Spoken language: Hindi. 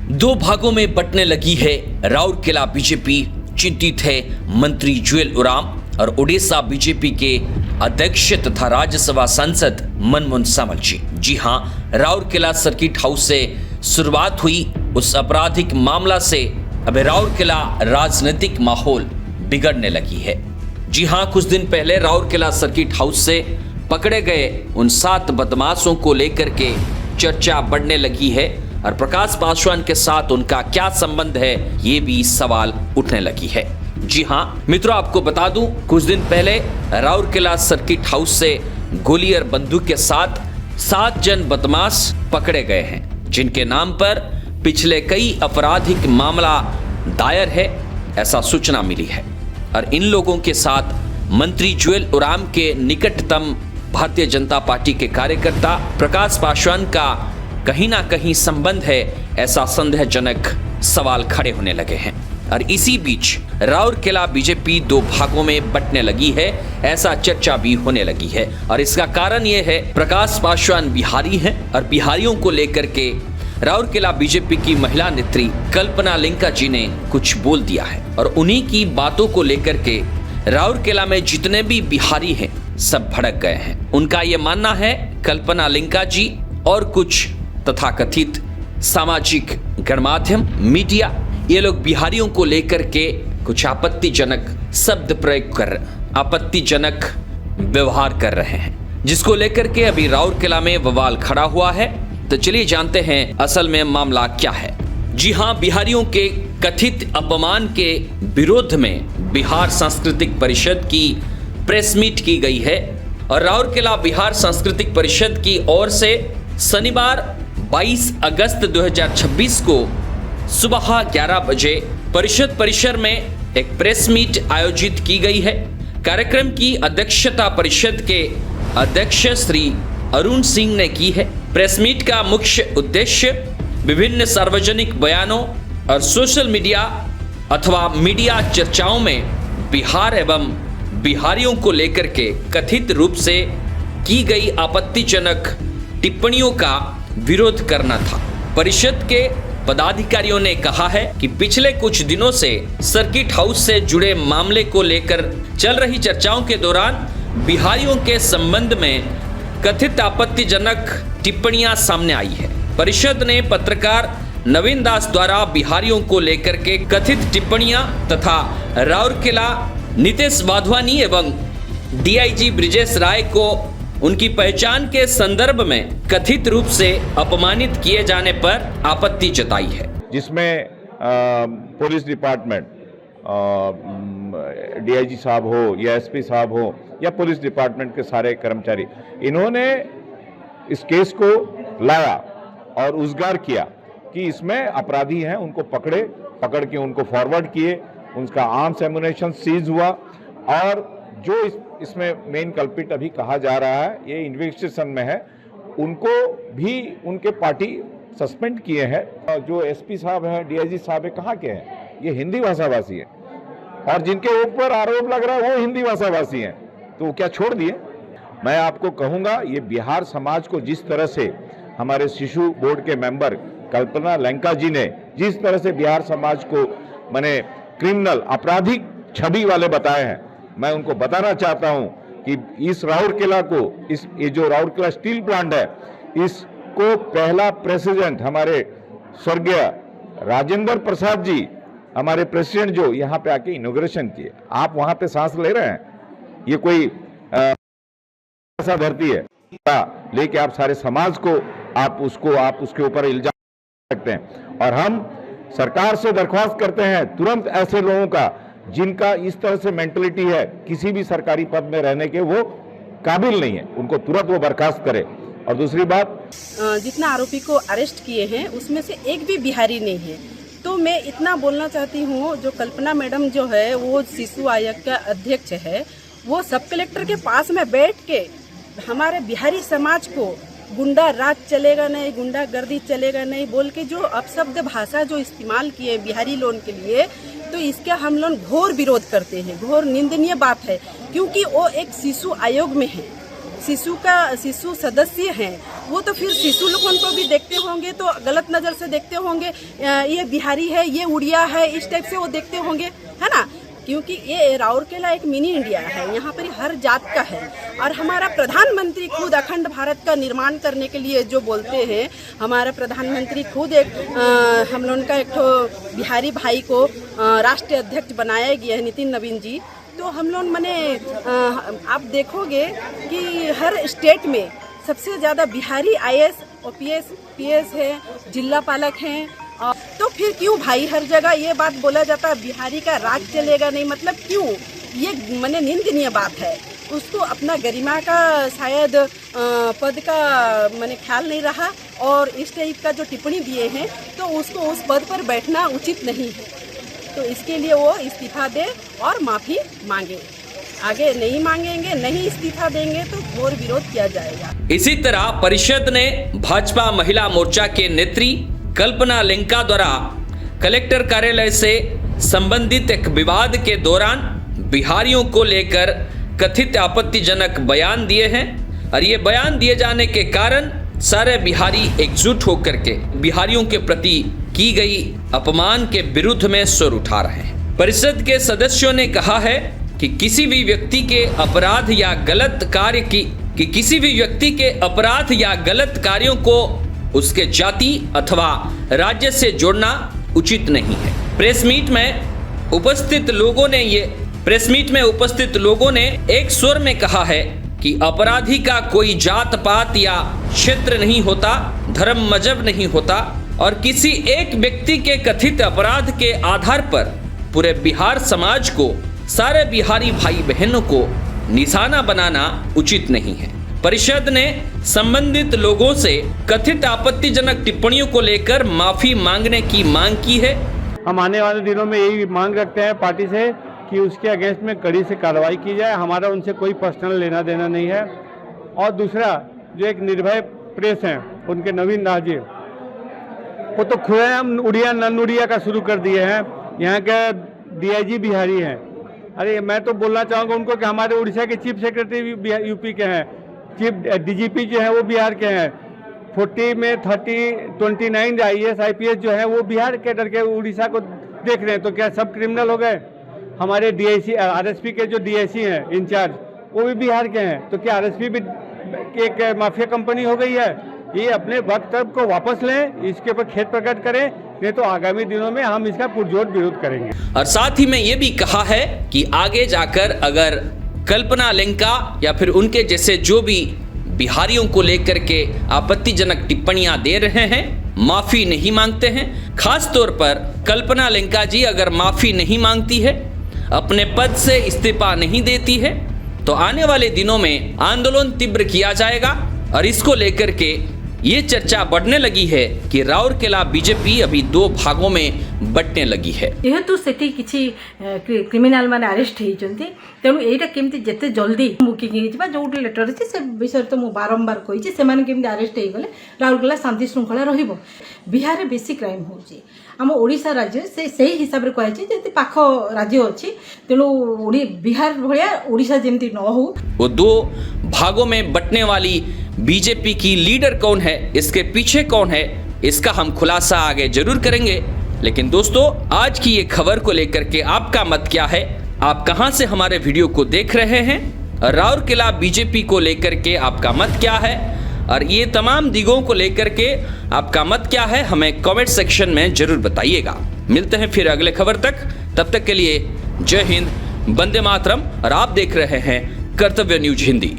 दो भागों में बंटने लगी है राउरकेला बीजेपी। चिंतित है मंत्री जुएल ओराम और ओडिशा बीजेपी के अध्यक्ष तथा राज्यसभा सांसद मनमोहन सामल जी। जी हां, राउरकेला सर्किट हाउस से शुरुआत हुई उस आपराधिक मामला से अब राउरकेला राजनीतिक माहौल बिगड़ने लगी है। जी हां, कुछ दिन पहले राउरकेला सर्किट हाउस से पकड़े गए उन 7 बदमाशों को लेकर के चर्चा बढ़ने लगी है और प्रकाश पासवान के साथ उनका क्या संबंध है, ये भी सवाल उठने लगी है। जी हां मित्रों, आपको बता दूं, कुछ दिन पहले राउरकेला सर्किट हाउस से गोली और बंदूक के साथ 7 जन बदमाश पकड़े गए हैं, जिनके नाम पर पिछले कई आपराधिक मामला दायर है, ऐसा सूचना मिली है। और इन लोगों के साथ मंत्री जुएल ओराम के निकटतम भारतीय जनता पार्टी के कार्यकर्ता प्रकाश पासवान का कहीं ना कहीं संबंध है, ऐसा संदेहजनक सवाल खड़े होने लगे हैं। और इसी बीच राउरकेला बीजेपी 2 भागों में बंटने लगी है, ऐसा चर्चा भी होने लगी है। और इसका कारण यह है, प्रकाश पासवान बिहारी हैं और बिहारियों को लेकर के राउरकेला बीजेपी की महिला नेत्री कल्पना लिंका जी ने कुछ बोल दिया है और उन्हीं की बातों को लेकर के राउरकेला में जितने भी बिहारी हैं सब भड़क गए हैं। उनका यह मानना है कल्पना लिंका जी और कुछ तथाकथित सामाजिक गणमाध्यम मीडिया, ये लोग बिहारियों को लेकर के कुछ आपत्तिजनक शब्द प्रयोग कर, आपत्तिजनक व्यवहार कर रहे हैं, जिसको लेकर के अभी राउरकेला में बवाल खड़ा हुआ है। तो चलिए जानते हैं असल में मामला क्या है। जी हां, बिहारियों के कथित अपमान के विरोध में बिहार सांस्कृतिक परिषद की प्रेस मीट की गई है और राउरकेला बिहार सांस्कृतिक परिषद की ओर से शनिवार 22 अगस्त 2026 को सुबह 11 बजे परिषद परिसर में एक प्रेस मीट आयोजित की गई है। कार्यक्रम की अध्यक्षता परिषद के अध्यक्ष श्री अरुण सिंह ने की है। प्रेस मीट का मुख्य उद्देश्य विभिन्न सार्वजनिक बयानों और सोशल मीडिया अथवा मीडिया चर्चाओं में बिहार एवं बिहारियों को लेकर के कथित रूप से की गई आपत्तिजनक टिप्पणियों का विरोध करना था। परिषद के पदाधिकारियों ने कहा है कि पिछले कुछ दिनों से सर्किट हाउस से जुड़े मामले को लेकर चल रही चर्चाओं के दौरान बिहारियों के संबंध में कथित आपत्तिजनक टिप्पणियां सामने आई है। परिषद ने पत्रकार नवीन दास द्वारा बिहारियों को लेकर के कथित टिप्पणियां तथा राउरकेला नितेश वाधवानी एवं डीआईजी ब्रिजेश राय को उनकी पहचान के संदर्भ में कथित रूप से अपमानित किए जाने पर आपत्ति जताई है, जिसमें पुलिस डिपार्टमेंट, डीआईजी साहब हो या एसपी साहब हो या पुलिस डिपार्टमेंट के सारे कर्मचारी, इन्होंने इस केस को लाया और उजागर किया कि इसमें अपराधी हैं, उनको पकड़ के उनको फॉरवर्ड किए, उनका आर्म्स एमुनेशन सीज हुआ और जो इसमें मेन कल्पिट अभी कहा जा रहा है, ये इन्वेस्टिगेशन में है, उनको भी उनके पार्टी सस्पेंड किए हैं। जो एसपी साहब हैं, डीआईजी साहब है, कहाँ के हैं? ये हिंदी भाषाभाषी है और जिनके ऊपर आरोप लग रहा है वो हिंदी भाषाभाषी हैं, तो क्या छोड़ दिए? मैं आपको कहूँगा, ये बिहार समाज को जिस तरह से हमारे शिशु बोर्ड के मेंबर कल्पना लिंका जी ने जिस तरह से बिहार समाज को माने क्रिमिनल आपराधिक छवि वाले बताए हैं, मैं उनको बताना चाहता हूं कि इस राउरकेला को, ये जो राउरकेला स्टील प्लांट है, इसको पहला प्रेसिडेंट हमारे स्वर्गीय राजेंद्र प्रसाद जी, हमारे प्रेसिडेंट, जो यहाँ पे आके इनॉग्रेशन किए। आप वहां पे सांस ले रहे हैं? ये कोई ऐसा धरती है लेके आप सारे समाज को आप उसके ऊपर इल्जाम सकते हैं। और हम सरकार से दरख्वास्त करते हैं तुरंत ऐसे लोगों का जिनका इस तरह से मेंटलिटी है, किसी भी सरकारी पद में रहने के वो काबिल नहीं है, उनको तुरंत वो बर्खास्त करे। और दूसरी बात, जितना आरोपी को अरेस्ट किए हैं उसमें से एक भी बिहारी नहीं है। तो मैं इतना बोलना चाहती हूँ, जो कल्पना मैडम जो है वो शिशु आयोग का अध्यक्ष है, वो सब कलेक्टर के पास में बैठ के हमारे बिहारी समाज को गुंडा राज चलेगा नहीं, गुंडागर्दी चलेगा नहीं बोल के जो अपशब्द भाषा जो इस्तेमाल किए बिहारी लोगों के लिए, तो इसका हम लोग घोर विरोध करते हैं। घोर निंदनीय बात है, क्योंकि वो एक शिशु आयोग में है, शिशु सदस्य हैं वो तो फिर शिशु लोगों को भी देखते होंगे तो गलत नज़र से देखते होंगे, ये बिहारी है, ये उड़िया है, इस टाइप से वो देखते होंगे, है ना। क्योंकि ये राउरकेला एक मिनी इंडिया है, यहाँ पर हर जात का है। और हमारा प्रधानमंत्री खुद अखंड भारत का निर्माण करने के लिए जो बोलते हैं, हमारा प्रधानमंत्री खुद एक हम लोगों का एक तो बिहारी भाई को राष्ट्रीय अध्यक्ष बनाया गया है, नितिन नवीन जी। तो हम लोग मैंने आप देखोगे कि हर स्टेट में सबसे ज़्यादा बिहारी IAS, OPS, PS है, जिला पालक हैं। तो फिर क्यों भाई हर जगह ये बात बोला जाता है बिहारी का राज चलेगा नहीं, मतलब क्यों? ये मैंने निंदनीय बात है। उसको अपना गरिमा का शायद पद का मैंने ख्याल नहीं रहा और इस टाइप का जो टिप्पणी दिए हैं तो उसको उस पद पर बैठना उचित नहीं है। तो इसके लिए वो इस्तीफा दे और माफ़ी मांगे। आगे नहीं मांगेंगे, नहीं इस्तीफा देंगे तो घोर विरोध किया जाएगा। इसी तरह परिषद ने भाजपा महिला मोर्चा के नेत्री कल्पना लेंका द्वारा कलेक्टर कार्यालय से संबंधित एक विवाद के दौरान बिहारियों को लेकर कथित आपत्तिजनक बयान दिए हैं और ये बयान दिए जाने के कारण सारे बिहारी एकजुट होकर के बिहारियों के प्रति की गई अपमान के विरुद्ध में स्वर उठा रहे हैं। परिषद के सदस्यों ने कहा है कि किसी भी व्यक्ति के अपराध या गलत कार्यों को उसके जाति अथवा राज्य से जोड़ना उचित नहीं है। प्रेस मीट में उपस्थित लोगों ने एक स्वर में कहा है कि अपराधी का कोई जात पात या क्षेत्र नहीं होता, धर्म मजहब नहीं होता और किसी एक व्यक्ति के कथित अपराध के आधार पर पूरे बिहार समाज को, सारे बिहारी भाई बहनों को निशाना बनाना उचित नहीं है। परिषद ने संबंधित लोगों से कथित आपत्तिजनक टिप्पणियों को लेकर माफी मांगने की मांग की है। हम आने वाले दिनों में यही मांग रखते हैं पार्टी से कि उसके अगेंस्ट में कड़ी से कार्रवाई की जाए। हमारा उनसे कोई पर्सनल लेना देना नहीं है। और दूसरा, जो एक निर्भय प्रेस हैं उनके नवीन दास जी, वो तो खुलेआम उड़िया नन उड़िया का शुरू कर दिए हैं। यहाँ के DIG बिहारी हैं। अरे मैं तो बोलना चाहूँगा उनको कि हमारे उड़ीसा के चीफ सेक्रेटरी यूपी के हैं, चीफ DGP जो है वो बिहार के हैं। 40 में 29 IAS IPS जो है वो बिहार कैडर के उड़ीसा को देख रहे हैं। तो क्या सब क्रिमिनल हो गए? हमारे DIC RSP के जो DIC हैं इंचार्ज वो भी बिहार के हैं। तो क्या RSP भी एक माफिया कंपनी हो गई है? ये अपने वक्तव्य को वापस लें, इसके ऊपर खेद प्रकट करें, नहीं तो आगामी दिनों में हम इसका पुरजोर विरोध करेंगे। और साथ ही में ये भी कहा है कि आगे जाकर अगर कल्पना लेंका या फिर उनके जैसे जो भी बिहारियों को लेकर के आपत्तिजनक टिप्पणियां दे रहे हैं, माफी नहीं मांगते हैं, खास तौर पर कल्पना लेंका जी अगर माफी नहीं मांगती है, अपने पद से इस्तीफा नहीं देती है, तो आने वाले दिनों में आंदोलन तीव्र किया जाएगा। और इसको लेकर के ये चर्चा बढ़ने लगी है कि राउरकेला बीजेपी अभी 2 भागों में बटने लगी है। जेहेतु सेठी किछि क्रिमिनल माने अरेस्ट होइचंती, तेणु एटा केमती जते जल्दी बुकिंग हेजिबा जो लेटर अछि से विषय तो मु बारंबार कहिछि, से माने केमती अरेस्ट हे गले राउरकेला शांति श्रृंखला रहिबो। बिहार रे बेसी क्राइम होछि, आम ओडिशा राज्य से हिसाब रे कहछि जेते पाख राज्य अछि, तेणु बिहार भलिया ओडिशा जेमती न हो। वो 2 भागों में बटने वाली बीजेपी की लीडर कौन है, इसके पीछे कौन है, इसका हम खुलासा आगे जरूर करेंगे। लेकिन दोस्तों, आज की ये खबर को लेकर के आपका मत क्या है? आप कहां से हमारे वीडियो को देख रहे हैं? राउरकेला बीजेपी को लेकर के आपका मत क्या है? और ये तमाम दिगों को लेकर के आपका मत क्या है, हमें कमेंट सेक्शन में जरूर बताइएगा। मिलते हैं फिर अगले खबर तक, तब तक के लिए जय हिंद, वंदे मातरम। और आप देख रहे हैं कर्तव्य न्यूज हिंदी।